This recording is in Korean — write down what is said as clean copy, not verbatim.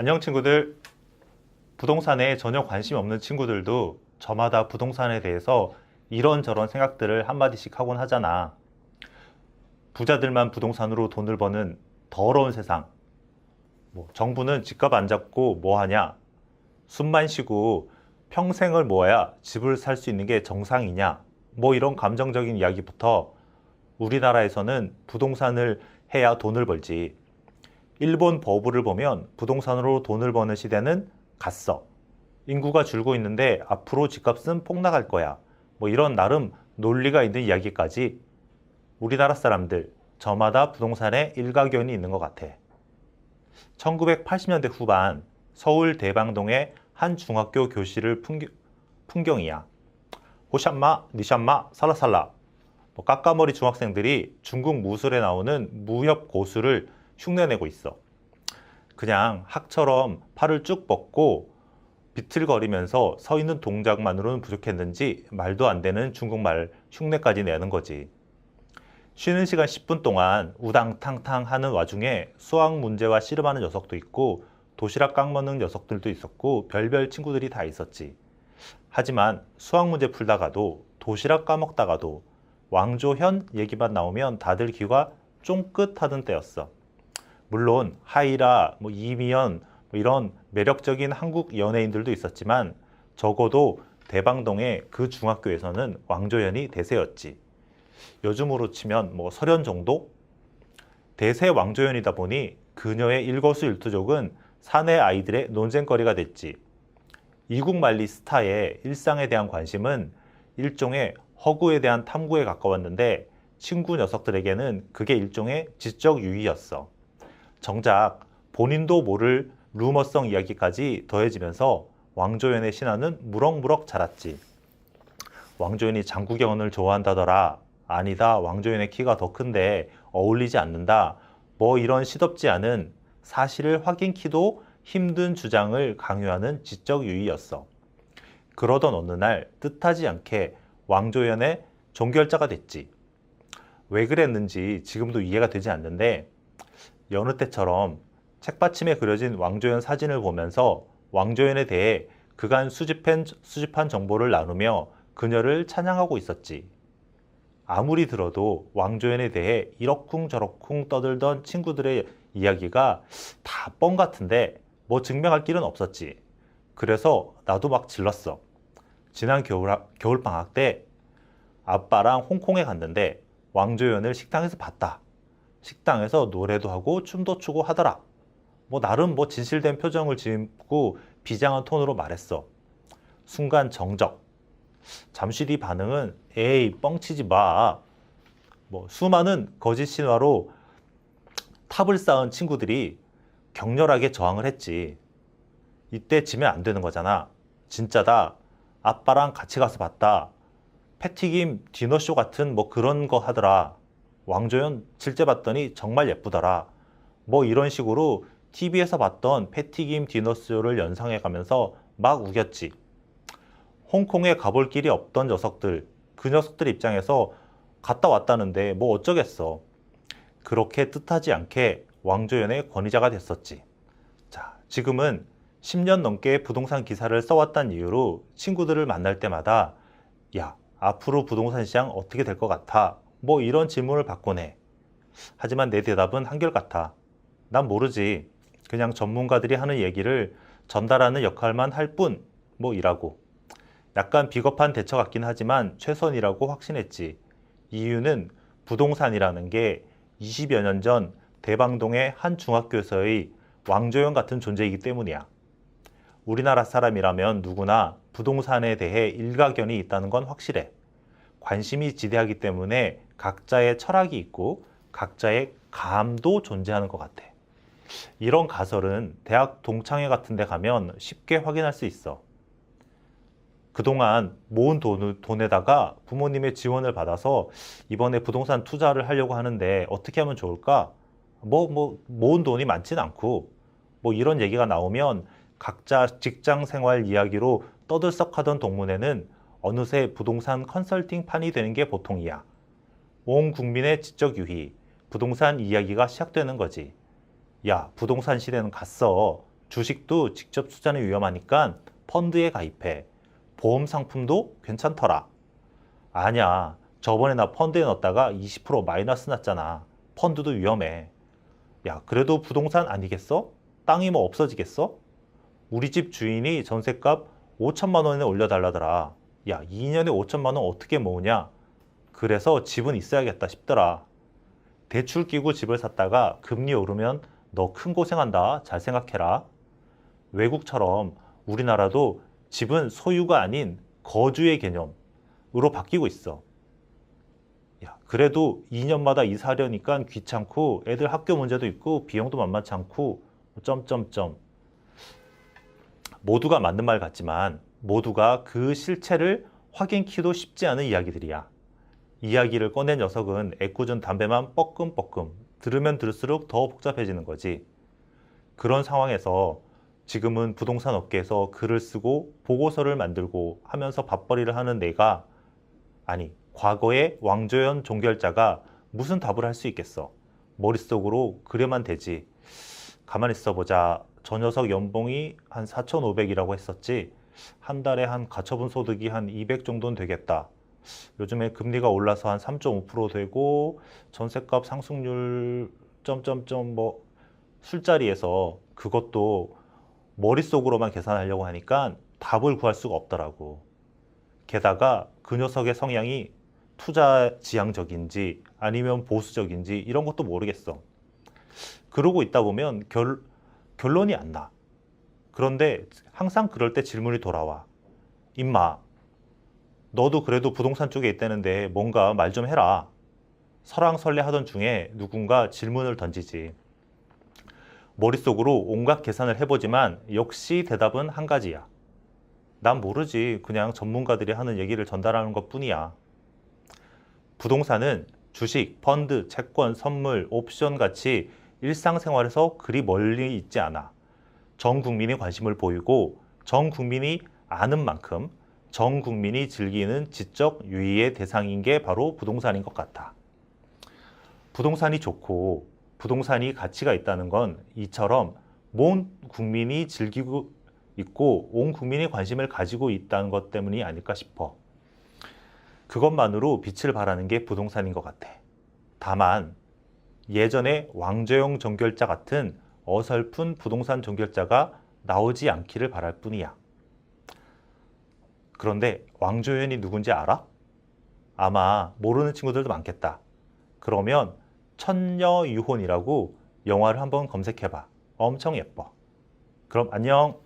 안녕 친구들. 부동산에 전혀 관심 없는 친구들도 저마다 부동산에 대해서 이런저런 생각들을 한마디씩 하곤 하잖아. 부자들만 부동산으로 돈을 버는 더러운 세상. 정부는 집값 안 잡고 뭐 하냐? 숨만 쉬고 평생을 모아야 집을 살 수 있는 게 정상이냐? 이런 감정적인 이야기부터 우리나라에서는 부동산을 해야 돈을 벌지. 일본 버블을 보면 부동산으로 돈을 버는 시대는 갔어. 인구가 줄고 있는데 앞으로 집값은 폭락할 거야. 이런 나름 논리가 있는 이야기까지 우리나라 사람들 저마다 부동산에 일가견이 있는 것 같아. 1980년대 후반 서울 대방동의 한 중학교 교실을 풍경이야. 호샴마, 니샴마, 살라살라. 까까머리 중학생들이 중국 무술에 나오는 무협 고수를 흉내내고 있어. 그냥 학처럼 팔을 쭉 뻗고 비틀거리면서 서 있는 동작만으로는 부족했는지 말도 안 되는 중국말 흉내까지 내는 거지. 쉬는 시간 10분 동안 우당탕탕 하는 와중에 수학 문제와 씨름하는 녀석도 있고 도시락 깎먹는 녀석들도 있었고 별별 친구들이 다 있었지. 하지만 수학 문제 풀다가도 도시락 까먹다가도 왕조현 얘기만 나오면 다들 귀가 쫑긋하던 때였어. 물론 하이라, 이미연 이런 매력적인 한국 연예인들도 있었지만 적어도 대방동의 그 중학교에서는 왕조연이 대세였지. 요즘으로 치면 설현 정도? 대세 왕조연이다 보니 그녀의 일거수일투족은 사내 아이들의 논쟁거리가 됐지. 이국만리 스타의 일상에 대한 관심은 일종의 허구에 대한 탐구에 가까웠는데 친구 녀석들에게는 그게 일종의 지적 유의였어. 정작 본인도 모를 루머성 이야기까지 더해지면서 왕조연의 신화는 무럭무럭 자랐지. 왕조연이 장구경을 좋아한다더라. 아니다, 왕조연의 키가 더 큰데 어울리지 않는다. 이런 시덥지 않은 사실을 확인키도 힘든 주장을 강요하는 지적 유의였어. 그러던 어느 날 뜻하지 않게 왕조연의 종결자가 됐지. 왜 그랬는지 지금도 이해가 되지 않는데 여느 때처럼 책받침에 그려진 왕조연 사진을 보면서 왕조연에 대해 그간 수집한 정보를 나누며 그녀를 찬양하고 있었지. 아무리 들어도 왕조연에 대해 이러쿵저러쿵 떠들던 친구들의 이야기가 다 뻥 같은데 증명할 길은 없었지. 그래서 나도 막 질렀어. 지난 겨울방학 때 아빠랑 홍콩에 갔는데 왕조연을 식당에서 봤다. 식당에서 노래도 하고 춤도 추고 하더라. 나름 진실된 표정을 짓고 비장한 톤으로 말했어. 순간 정적. 잠시 뒤 반응은 에이 뻥치지 마. 수많은 거짓 신화로 탑을 쌓은 친구들이 격렬하게 저항을 했지. 이때 지면 안 되는 거잖아. 진짜다. 아빠랑 같이 가서 봤다. 패튀김 디너쇼 같은 그런 거 하더라. 왕조연 실제 봤더니 정말 예쁘더라. 이런 식으로 TV에서 봤던 패튀김 디너쇼를 연상해 가면서 막 우겼지. 홍콩에 가볼 길이 없던 녀석들, 그 녀석들 입장에서 갔다 왔다는데 어쩌겠어. 그렇게 뜻하지 않게 왕조연의 권위자가 됐었지. 자, 지금은 10년 넘게 부동산 기사를 써왔다는 이유로 친구들을 만날 때마다 야, 앞으로 부동산 시장 어떻게 될 것 같아? 이런 질문을 받곤 해. 하지만 내 대답은 한결같아. 난 모르지. 그냥 전문가들이 하는 얘기를 전달하는 역할만 할 뿐, 이라고. 약간 비겁한 대처 같긴 하지만 최선이라고 확신했지. 이유는 부동산이라는 게 20여 년 전 대방동의 한 중학교에서의 왕조연 같은 존재이기 때문이야. 우리나라 사람이라면 누구나 부동산에 대해 일가견이 있다는 건 확실해. 관심이 지대하기 때문에 각자의 철학이 있고 각자의 감도 존재하는 것 같아. 이런 가설은 대학 동창회 같은 데 가면 쉽게 확인할 수 있어. 그동안 모은 돈에다가 부모님의 지원을 받아서 이번에 부동산 투자를 하려고 하는데 어떻게 하면 좋을까? 모은 돈이 많진 않고 이런 얘기가 나오면 각자 직장 생활 이야기로 떠들썩하던 동문회는 어느새 부동산 컨설팅 판이 되는 게 보통이야. 온 국민의 지적 유희, 부동산 이야기가 시작되는 거지. 야, 부동산 시대는 갔어. 주식도 직접 투자는 위험하니까 펀드에 가입해. 보험 상품도 괜찮더라. 아니야. 저번에 나 펀드에 넣었다가 20% 마이너스 났잖아. 펀드도 위험해. 야, 그래도 부동산 아니겠어? 땅이 뭐 없어지겠어? 우리 집 주인이 전셋값 5천만 원에 올려달라더라. 야, 2년에 5천만 원 어떻게 모으냐? 그래서 집은 있어야겠다 싶더라. 대출 끼고 집을 샀다가 금리 오르면 너 큰 고생한다. 잘 생각해라. 외국처럼 우리나라도 집은 소유가 아닌 거주의 개념으로 바뀌고 있어. 야, 그래도 2년마다 이사하려니까 귀찮고 애들 학교 문제도 있고 비용도 만만치 않고 점점점. 모두가 맞는 말 같지만 모두가 그 실체를 확인키도 쉽지 않은 이야기들이야. 이야기를 꺼낸 녀석은 애꿎은 담배만 뻐끔뻐끔 들으면 들을수록 더 복잡해지는 거지. 그런 상황에서 지금은 부동산 업계에서 글을 쓰고 보고서를 만들고 하면서 밥벌이를 하는 내가, 아니 과거의 왕조연 종결자가 무슨 답을 할 수 있겠어. 머릿속으로 그려만 되지. 가만히 있어보자. 저 녀석 연봉이 한 4,500이라고 했었지. 한 달에 한 가처분 소득이 한 200 정도는 되겠다. 요즘에 금리가 올라서 한 3.5% 되고 전셋값 상승률 점점점 뭐 술자리에서 그것도 머릿속으로만 계산하려고 하니까 답을 구할 수가 없더라고. 게다가 그 녀석의 성향이 투자 지향적인지 아니면 보수적인지 이런 것도 모르겠어. 그러고 있다 보면 결론이 안 나. 그런데 항상 그럴 때 질문이 돌아와. 임마, 너도 그래도 부동산 쪽에 있다는데 뭔가 말 좀 해라. 설왕설래 하던 중에 누군가 질문을 던지지. 머릿속으로 온갖 계산을 해보지만 역시 대답은 한 가지야. 난 모르지. 그냥 전문가들이 하는 얘기를 전달하는 것뿐이야. 부동산은 주식, 펀드, 채권, 선물, 옵션 같이 일상생활에서 그리 멀리 있지 않아. 전 국민이 관심을 보이고 전 국민이 아는 만큼 전 국민이 즐기는 지적 유의의 대상인 게 바로 부동산인 것 같아. 부동산이 좋고 부동산이 가치가 있다는 건 이처럼 온 국민이 즐기고 있고 온 국민이 관심을 가지고 있다는 것 때문이 아닐까 싶어. 그것만으로 빛을 발하는 게 부동산인 것 같아. 다만 예전에 왕조영 종결자 같은 어설픈 부동산 종결자가 나오지 않기를 바랄 뿐이야. 그런데 왕조연이 누군지 알아? 아마 모르는 친구들도 많겠다. 그러면 천녀유혼이라고 영화를 한번 검색해봐. 엄청 예뻐. 그럼 안녕.